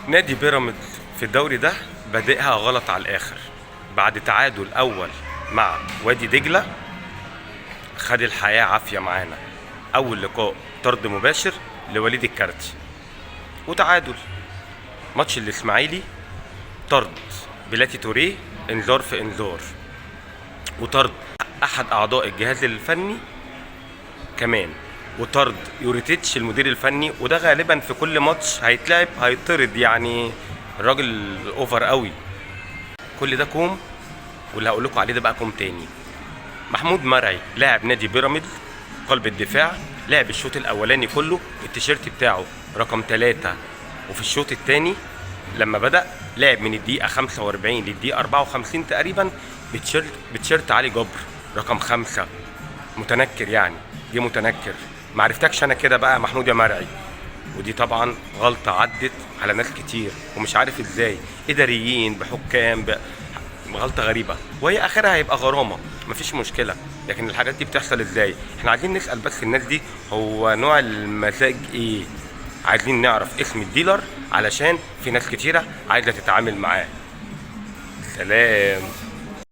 نادي بيراميدز في الدوري ده بادئها غلط على الاخر. بعد تعادل اول مع وادي دجله خد الحياه عافيه معانا. اول لقاء طرد مباشر لوليد الكارتي، وتعادل ماتش الاسماعيلي طرد بلاتي توريه، انذار في انذار، وطرد احد اعضاء الجهاز الفني كمان، وطرد يوريتيتش المدير الفني، وده غالبا في كل ماتش هيتلعب هيطرد يعني. الراجل اوفر قوي. كل ده كوم، واللي هقول لكم عليه ده بقى كوم تاني. محمود مرعي لاعب نادي بيراميدز قلب الدفاع، لعب الشوط الاولاني كله التيشيرت بتاعه رقم 3، وفي الشوط الثاني لما بدأ لعب من الدقيقة 45 للدقيقة 54 تقريبا بتيشيرت علي جبر رقم 5. متنكر يعني، دي متنكر. معرفتكش انا كده بقى محمود يا مرعي. ودي طبعا غلطة عدت على ناس كتير، ومش عارف ازاي، اداريين بحكام غلطة غريبة، وهي اخرها هيبقى غرامة، مفيش مشكلة. لكن الحاجات دي بتحصل ازاي؟ احنا عايزين نسأل بس الناس دي هو نوع المزاج ايه. عايزين نعرف اسم الديلر علشان في ناس كتيرة عايزة تتعامل معاه. سلام.